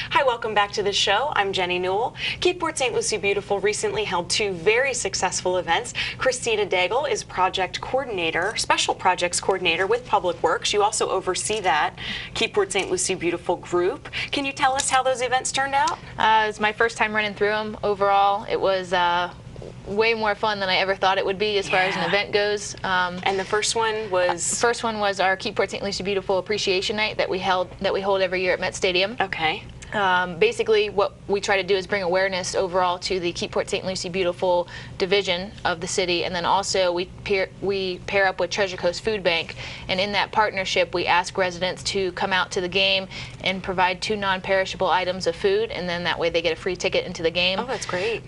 Hi, welcome back to the show. I'm Jenny Newell. Keyport St. Lucie Beautiful recently held two very successful events. Christina Daigle is project coordinator, special projects coordinator with Public Works. You also oversee that Keyport St. Lucie Beautiful group. Can you tell us how those events turned out? It's my first time running through them. Overall, it was way more fun than I ever thought it would be as far as an event goes. And the first one was? First one was our Keyport St. Lucie Beautiful Appreciation Night that we hold every year at Met Stadium. Okay. Basically, what we try to do is bring awareness overall to the Keyport St. Lucie Beautiful division of the city, and then also we pair up with Treasure Coast Food Bank, and in that partnership we ask residents to come out to the game and provide 2 non-perishable items of food, and then that way they get a free ticket into the game. Oh, that's great.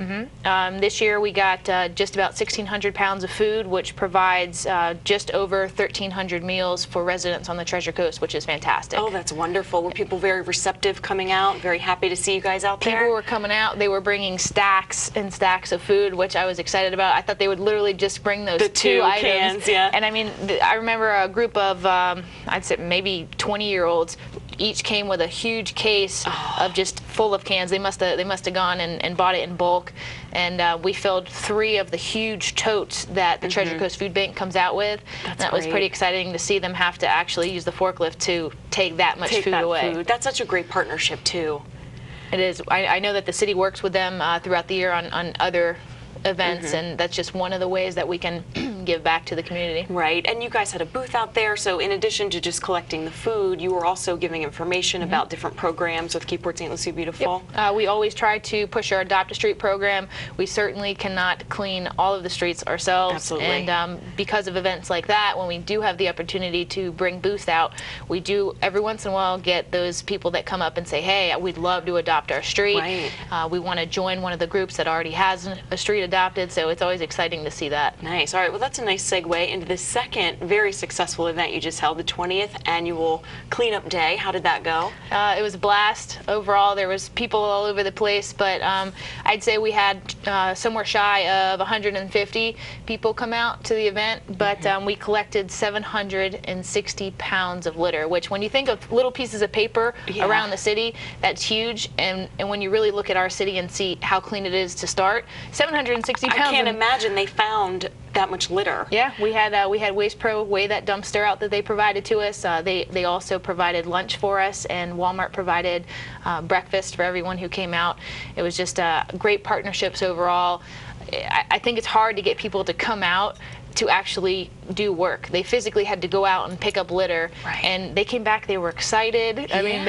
This year we got just about 1,600 pounds of food, which provides just over 1,300 meals for residents on the Treasure Coast, which is fantastic. Oh, that's wonderful. Were people very receptive coming out? Very happy to see you guys out there? People were coming out. They were bringing stacks and stacks of food, which I was excited about. I thought they would literally just bring those two items. Cans, yeah. And I mean, I remember a group of, I'd say maybe 20-year-olds. Each came with a huge case of just full of cans. They must have gone and bought it in bulk, and we filled 3 of the huge totes that the Treasure Coast Food Bank comes out with. That was pretty exciting to see them have to actually use the forklift to take that much food away. That's such a great partnership too. It is. I know that the city works with them throughout the year on other events, and that's just one of the ways that we can give back to the community. Right, and you guys had a booth out there, so in addition to just collecting the food, you were also giving information about different programs with Keyport St. Lucie Beautiful. Yep. We always try to push our Adopt a Street program. We certainly cannot clean all of the streets ourselves. Absolutely. And because of events like that, when we do have the opportunity to bring booths out, we do every once in a while get those people that come up and say, hey, we'd love to adopt our street. Right. We want to join one of the groups that already has a street adopted, so it's always exciting to see that. Nice. All right, well, that's a nice segue into the second very successful event you just held, the 20th annual Cleanup Day. How did that go? It was a blast. Overall, there was people all over the place, but I'd say we had somewhere shy of 150 people come out to the event, but we collected 760 pounds of litter, which when you think of little pieces of paper around the city, that's huge, and when you really look at our city and see how clean it is to start, 760 pounds. I can't imagine they found that much litter. Yeah, we had Waste Pro weigh that dumpster out that they provided to us. They also provided lunch for us, and Walmart provided breakfast for everyone who came out. It was just great partnerships overall. I think it's hard to get people to come out to actually do work. They physically had to go out and pick up litter, and they came back, they were excited. I mean,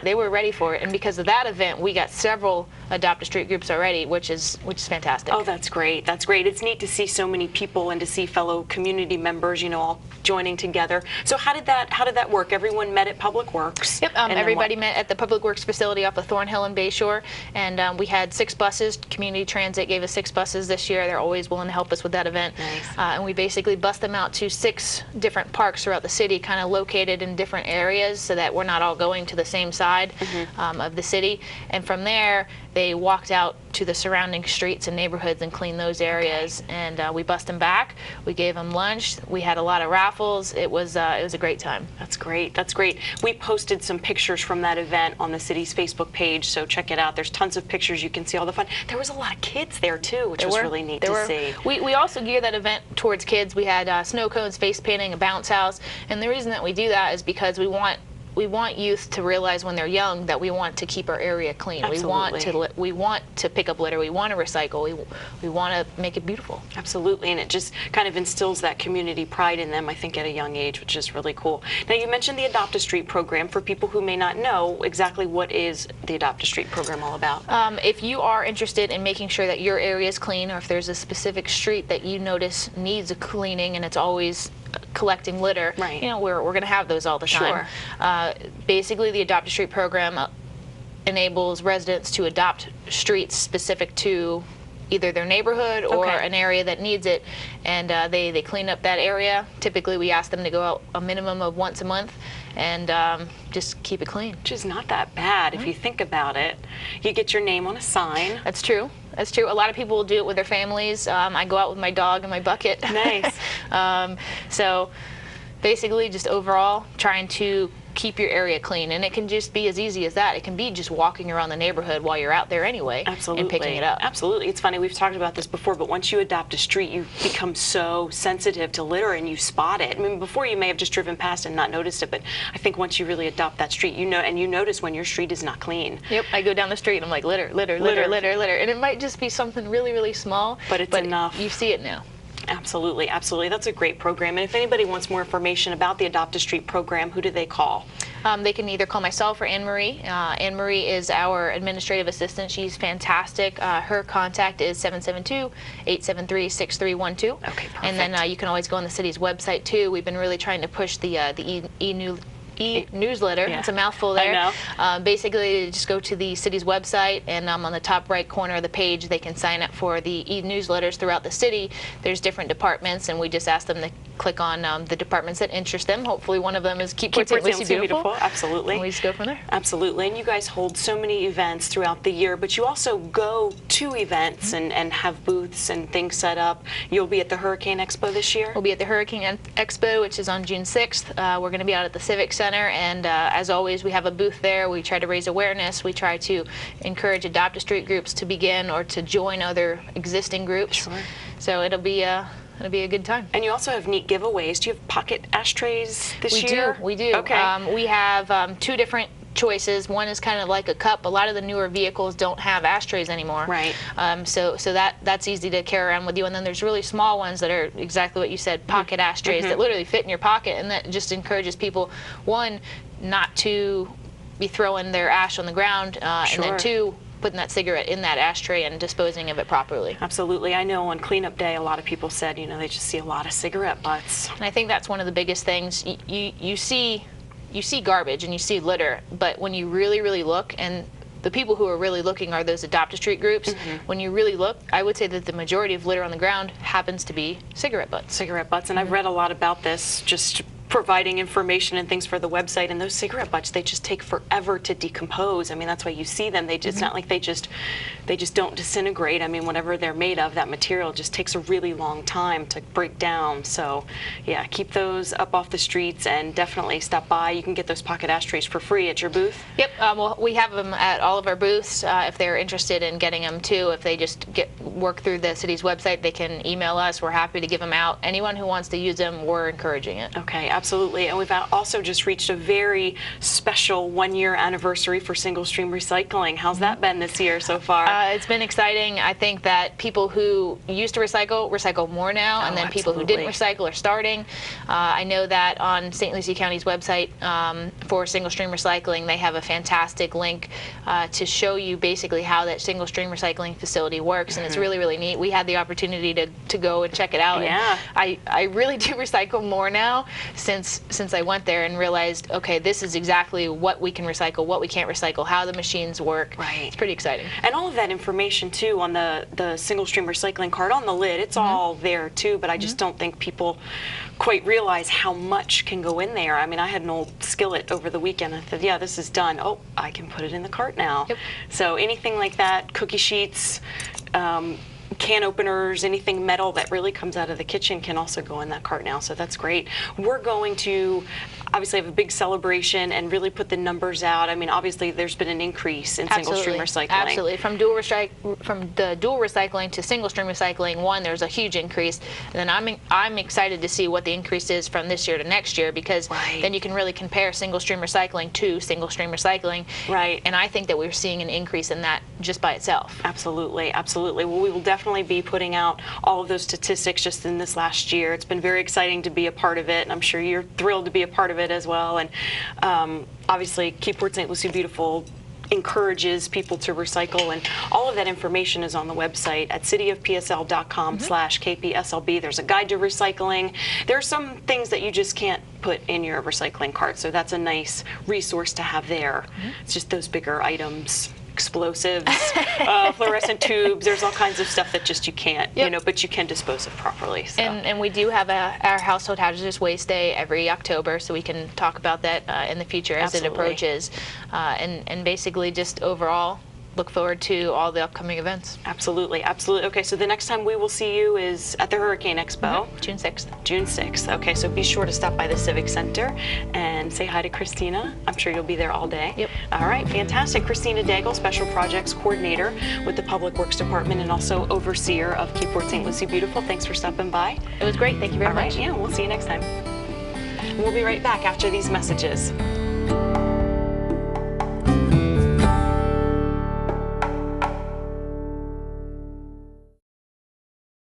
they were ready for it, and because of that event, we got several Adopt a Street groups already, which is fantastic. Oh, that's great. That's great. It's neat to see so many people and to see fellow community members, you know, all joining together. So how did that work? Everyone met at Public Works? Yep, everybody met at the Public Works facility off of Thornhill and Bayshore, and we had 6 buses. Community Transit gave us 6 buses this year. They're always willing to help us with that event. Nice. And we basically bus them out to 6 different parks throughout the city, kind of located in different areas so that we're not all going to the same side of the city. And from there, they walked out to the surrounding streets and neighborhoods and cleaned those areas. And we bussed them back. We gave them lunch. We had a lot of raffles. It was a great time. That's great. That's great. We posted some pictures from that event on the city's Facebook page, so check it out. There's tons of pictures. You can see all the fun. There was a lot of kids there too, which was really neat to see. We also gear that event towards kids. We had snow cones, face painting, a bounce house, and the reason that we do that is because we want youth to realize when they're young that we want to keep our area clean. Absolutely. We want to pick up litter. We want to recycle. We want to make it beautiful. Absolutely, and it just kind of instills that community pride in them, I think, at a young age, which is really cool. Now, you mentioned the Adopt a Street program. For people who may not know, exactly what is the Adopt a Street program all about? If you are interested in making sure that your area is clean, or if there's a specific street that you notice needs a cleaning and it's always collecting litter, you know, we're going to have those all the time. Basically, the Adopt a Street program enables residents to adopt streets specific to either their neighborhood or an area that needs it, and they clean up that area. Typically, we ask them to go out a minimum of once a month and just keep it clean. Which is not that bad if you think about it. You get your name on a sign. That's true. That's true. A lot of people will do it with their families. I go out with my dog and my bucket. Nice. So basically, just overall trying to keep your area clean. And it can just be as easy as that. It can be just walking around the neighborhood while you're out there anyway. Absolutely. And picking it up. Absolutely. It's funny, we've talked about this before, but once you adopt a street, you become so sensitive to litter and you spot it. I mean, before you may have just driven past and not noticed it, but I think once you really adopt that street, you know, and you notice when your street is not clean. Yep. I go down the street and I'm like, litter, litter, litter, litter, litter. And it might just be something really, really small. But it's enough. You see it now. Absolutely, absolutely. That's a great program. And if anybody wants more information about the Adopt a Street program, who do they call? They can either call myself or Anne-Marie. Anne-Marie is our administrative assistant. She's fantastic. Her contact is 772-873-6312. Okay, perfect. And then you can always go on the city's website too. We've been really trying to push the e-newsletter. Yeah. It's a mouthful there. I know. Basically, just go to the city's website, and on the top right corner of the page, they can sign up for the e-newsletters throughout the city. There's different departments, and we just ask them to click on the departments that interest them. Hopefully, one of them is Keep Port St. Lucie Beautiful. Absolutely. And we just go from there. Absolutely. And you guys hold so many events throughout the year, but you also go to events and have booths and things set up. You'll be at the Hurricane Expo this year? We'll be at the Hurricane Expo, which is on June 6th. We're going to be out at the Civic Center, and as always, we have a booth there. We try to raise awareness. We try to encourage Adopt a Street groups to begin or to join other existing groups. Sure. So it'll be a good time. And you also have neat giveaways. Do you have pocket ashtrays this year? We do. Okay. We have two different choices. One is kind of like a cup. A lot of the newer vehicles don't have ashtrays anymore. Right. So that's easy to carry around with you. And then there's really small ones that are exactly what you said, pocket ashtrays that literally fit in your pocket, and that just encourages people, one, not to be throwing their ash on the ground, and then two, putting that cigarette in that ashtray and disposing of it properly. Absolutely. I know on cleanup day, a lot of people said, you know, they just see a lot of cigarette butts. And I think that's one of the biggest things. You see garbage and you see litter, but when you really, really look, and the people who are really looking are those Adopt a Street groups, when you really look, I would say that the majority of litter on the ground happens to be cigarette butts. Cigarette butts, and I've read a lot about this, just providing information and things for the website, and those cigarette butts, they just take forever to decompose. I mean, that's why you see them. They just, it's not like they just don't disintegrate. I mean, whatever they're made of, that material just takes a really long time to break down. So yeah, keep those up off the streets and definitely stop by. You can get those pocket ashtrays for free at your booth. Yep, well, we have them at all of our booths. If they're interested in getting them too, if they just work through the city's website, they can email us. We're happy to give them out. Anyone who wants to use them, we're encouraging it. Okay, absolutely. And we've also just reached a very special one-year anniversary for single-stream recycling. How's that been this year so far? It's been exciting. I think that people who used to recycle more now, and then people who didn't recycle are starting. I know that on St. Lucie County's website for single-stream recycling, they have a fantastic link to show you basically how that single-stream recycling facility works, and it's really, really neat. We had the opportunity to go and check it out. Yeah. And I really do recycle more now since I went there and realized, okay, this is exactly what we can recycle, what we can't recycle, how the machines work. Right. It's pretty exciting. And all of that information too on the single stream recycling card on the lid, it's all there too, but I just don't think people quite realize how much can go in there. I mean, I had an old skillet over the weekend. I thought, yeah, this is done. Oh, I can put it in the cart now. Yep. So anything like that, cookie sheets, can openers, anything metal that really comes out of the kitchen can also go in that cart now, so that's great. We're going to obviously have a big celebration and really put the numbers out. I mean, obviously there's been an increase in single-stream recycling. Absolutely. From the dual recycling to single-stream recycling, there's a huge increase. And then I'm excited to see what the increase is from this year to next year, because then you can really compare single-stream recycling to single-stream recycling. Right. And I think that we're seeing an increase in that just by itself. Absolutely, absolutely. Well, we will definitely be putting out all of those statistics just in this last year. It's been very exciting to be a part of it, and I'm sure you're thrilled to be a part of it as well. And obviously, Keep Port St. Lucie Beautiful encourages people to recycle, and all of that information is on the website at cityofpsl.com/KPSLB. There's a guide to recycling. There are some things that you just can't put in your recycling cart, so that's a nice resource to have there. It's just those bigger items. Explosives, fluorescent tubes. There's all kinds of stuff that just you can't, you know, but you can dispose of properly. So. And we do have our Household Hazardous Waste Day every October, so we can talk about that in the future as it approaches. And basically just overall, look forward to all the upcoming events. Absolutely, absolutely. Okay, so the next time we will see you is at the Hurricane Expo. June 6th. June 6th. Okay, so be sure to stop by the Civic Center and say hi to Christina. I'm sure you'll be there all day. Yep. All right, fantastic. Christina Daigle, Special Projects Coordinator with the Public Works Department and also Overseer of Keyport St. Lucie Beautiful. Thanks for stopping by. It was great. Thank you very much. All right, yeah, we'll see you next time. We'll be right back after these messages.